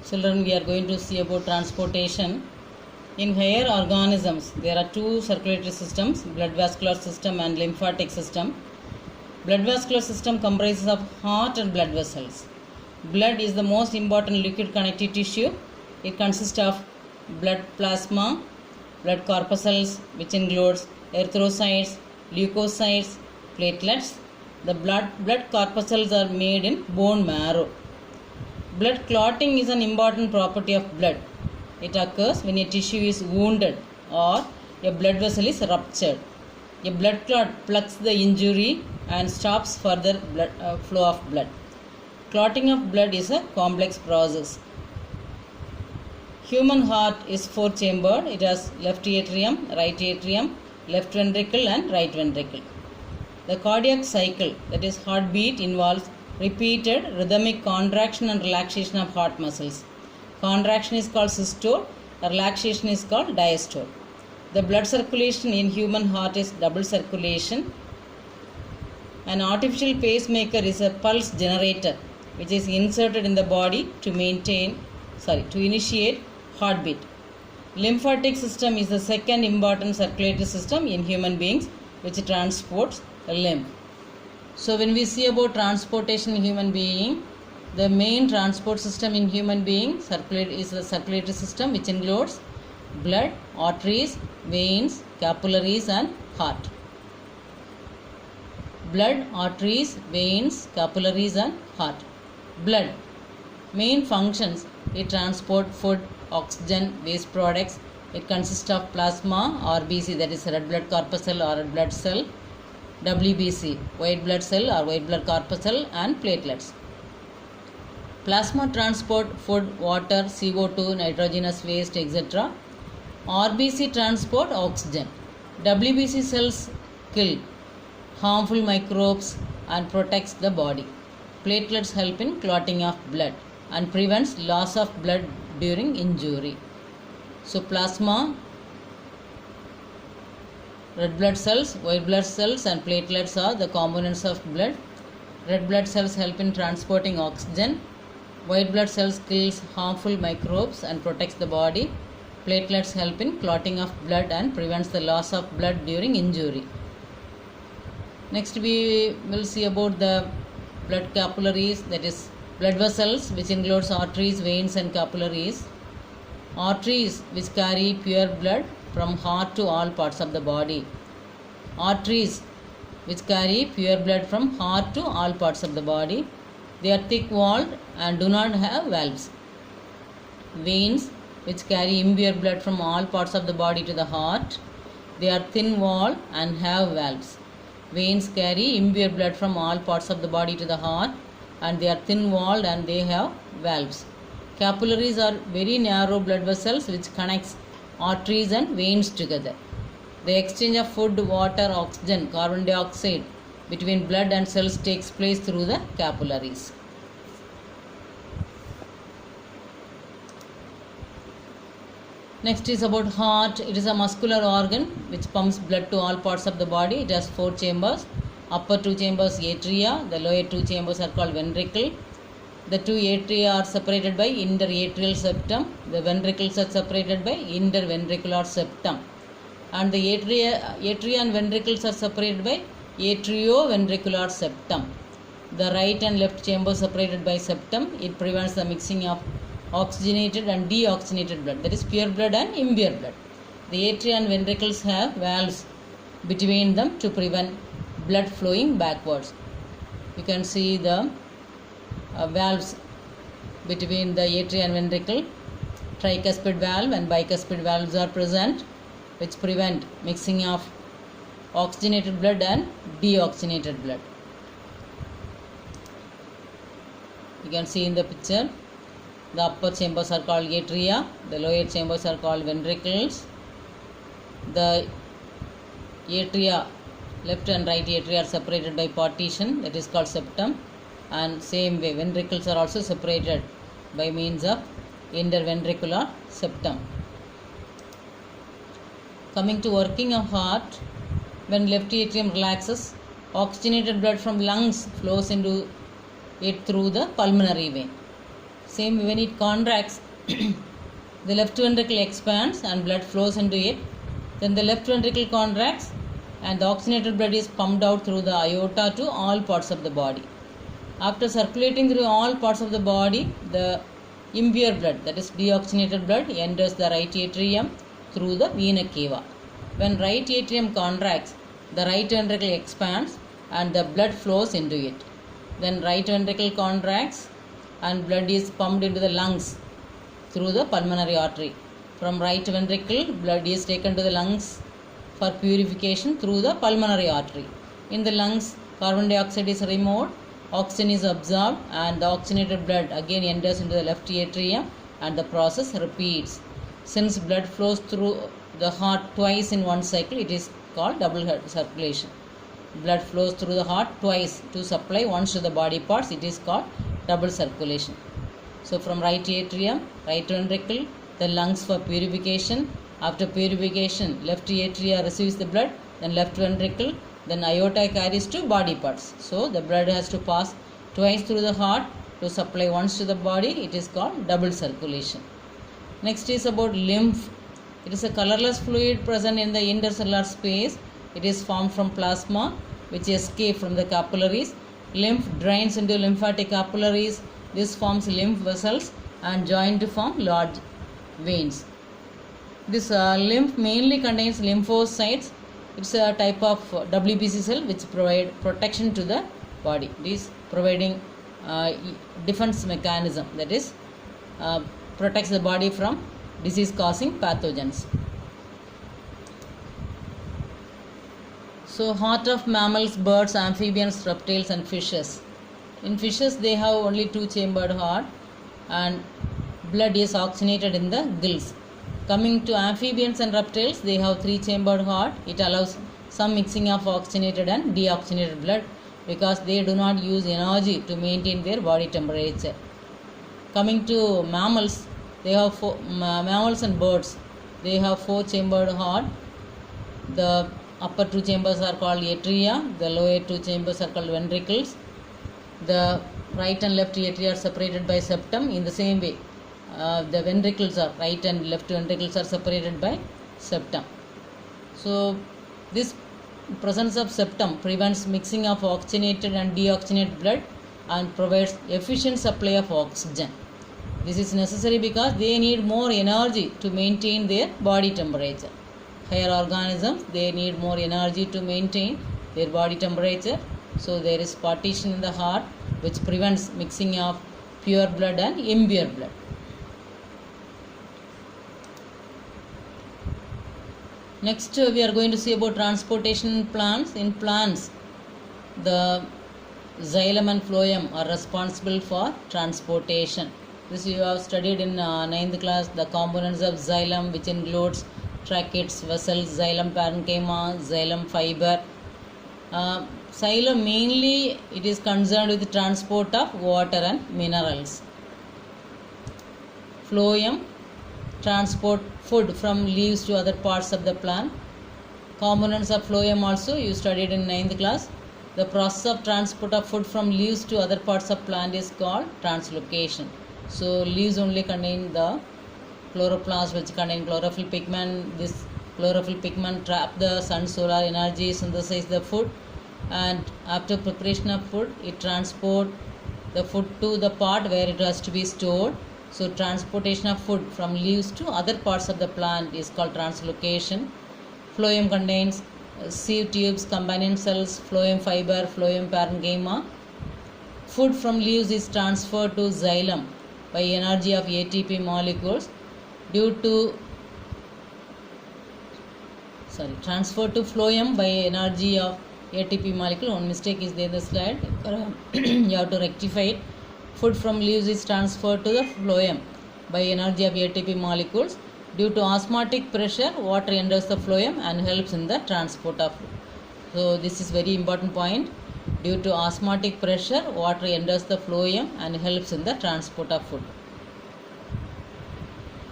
Children, we are going to see about transportation. In higher organisms, there are two circulatory systems, blood vascular system and lymphatic system. Blood vascular system comprises of heart and blood vessels. Blood is the most important liquid connective tissue. It consists of blood plasma, blood corpuscles, which includes erythrocytes, leukocytes, platelets. The blood corpuscles are made in bone marrow. Blood clotting is an important property of blood. It occurs when a tissue is wounded or a blood vessel is ruptured. A blood clot plugs the injury and stops further flow of blood. Clotting of blood is a complex process. Human heart is four-chambered. It has left atrium, left ventricle and right ventricle. The cardiac cycle, that is heartbeat, involves repeated rhythmic contraction and relaxation of heart muscles. Contraction is called systole, relaxation is called diastole. The blood circulation in human heart is double circulation. An artificial pacemaker is a pulse generator which is inserted in the body to initiate heartbeat. Lymphatic system is the second important circulatory system in human beings which transports lymph. So when we see about transportation in human being, the main transport system in human being is the circulatory system which includes blood, arteries, veins, capillaries and heart. Blood, arteries, veins, capillaries and heart. Blood. Main functions: it transports food, oxygen, waste products. It consists of plasma, RBC, that is red blood corpuscle or red blood cell, WBC, white blood cell or white blood corpuscle, and platelets. Plasma transport food, water, CO2, nitrogenous waste, etc. RBC transport oxygen. WBC cells kill harmful microbes and protects the body. Platelets help in clotting of blood and prevents loss of blood during injury. So plasma, red blood cells, white blood cells and platelets are the components of blood. Red blood cells help in transporting oxygen. White blood cells kills harmful microbes and protects the body. Platelets help in clotting of blood and prevents the loss of blood during injury. Next we will see about the blood capillaries, that is blood vessels, which includes arteries, veins and capillaries. Arteries which carry pure blood from heart to all parts of the body. Arteries which carry pure blood from heart to all parts of the body. They are thick-walled and do not have valves. Veins which carry impure blood from all parts of the body to the heart. They are thin-walled and have valves. Veins carry impure blood from all parts of the body to the heart and they are thin-walled and they have valves. Capillaries are very narrow blood vessels which connects arteries and veins together. The exchange of food, water, oxygen, carbon dioxide between blood and cells takes place through the capillaries. Next is about heart. It is a muscular organ which pumps blood to all parts of the body. It has four chambers. Upper two chambers atria, the lower two chambers are called ventricle. The two atria are separated by interatrial septum. The ventricles are separated by interventricular septum. And the atria and ventricles are separated by atrioventricular septum. The right and left chambers separated by septum. It prevents the mixing of oxygenated and deoxygenated blood, that is pure blood and impure blood. The atria and ventricles have valves between them to prevent blood flowing backwards. You can see the valves between the atria and ventricle. Tricuspid valve and bicuspid valves are present which prevent mixing of oxygenated blood and deoxygenated blood. You can see in the picture, the upper chambers are called atria, the lower chambers are called ventricles. The atria, left and right atria are separated by partition, that is called septum, and same way ventricles are also separated by means of interventricular septum. Coming to working of heart, when left atrium relaxes, oxygenated blood from lungs flows into it through the pulmonary vein. Same when it contracts, the left ventricle expands and blood flows into it. Then the left ventricle contracts and the oxygenated blood is pumped out through the aorta to all parts of the body. After circulating through all parts of the body, the impure blood, that is deoxygenated blood, enters the right atrium through the vena cava. When right atrium contracts, the right ventricle expands and the blood flows into it. Then right ventricle contracts and blood is pumped into the lungs through the pulmonary artery. From right ventricle, blood is taken to the lungs for purification through the pulmonary artery. In the lungs, carbon dioxide is removed, oxygen is absorbed, and the oxygenated blood again enters into the left atrium and the process repeats. Since blood flows through the heart twice in one cycle, it is called double circulation. Blood flows through the heart twice to supply once to the body parts, it is called double circulation. So from right atrium, right ventricle, the lungs for purification. After purification, left atria receives the blood, then left ventricle, then aorta carries to body parts. So the blood has to pass twice through the heart to supply once to the body. It is called double circulation. Next is about lymph. It is a colorless fluid present in the intercellular space. It is formed from plasma which escape from the capillaries. Lymph drains into lymphatic capillaries. This forms lymph vessels and join to form large veins. This lymph mainly contains lymphocytes. It's a type of WBC cell which provide protection to the body. It is providing defense mechanism, that is protects the body from disease causing pathogens. So heart of mammals, birds, amphibians, reptiles and fishes. In fishes they have only two chambered heart and blood is oxygenated in the gills. Coming to amphibians and reptiles, they have three chambered heart. It allows some mixing of oxygenated and deoxygenated blood because they do not use energy to maintain their body temperature. Coming to mammals, they have mammals and birds, they have four chambered heart. The upper two chambers are called atria, the lower two chambers are called ventricles. The right and left atria are separated by septum. In the same way, the ventricles are right and left ventricles are separated by septum. So this presence of septum prevents mixing of oxygenated and deoxygenated blood and provides efficient supply of oxygen. This is necessary because they need more energy to maintain their body temperature. Higher organisms, they need more energy to maintain their body temperature. So there is partition in the heart which prevents mixing of pure blood and impure blood. Next we are going to see about transportation in plants. In plants, the xylem and phloem are responsible for transportation. This you have studied in 9th class, the components of xylem, which includes tracheids, vessels, xylem parenchyma, xylem fiber. Xylem mainly it is concerned with the transport of water and minerals. Phloem transport food from leaves to other parts of the plant. Components of phloem also you studied in 9th class. The process of transport of food from leaves to other parts of plant is called translocation. So leaves only contain the chloroplast which contain chlorophyll pigment. This chlorophyll pigment trap the sun solar energy, synthesize the food, and after preparation of food it transport the food to the part where it has to be stored. So transportation of food from leaves to other parts of the plant is called translocation. Phloem contains sieve tubes, companion cells, phloem fiber, phloem parenchyma. Food from leaves is transferred to xylem by energy of ATP molecules transferred to phloem by energy of ATP molecule. One mistake is there in the slide. You have to rectify it. Food from leaves is transferred to the phloem by energy of ATP molecules. Due to osmotic pressure, water enters the phloem and helps in the transport of food. So this is very important point. Due to osmotic pressure, water enters the phloem and helps in the transport of food.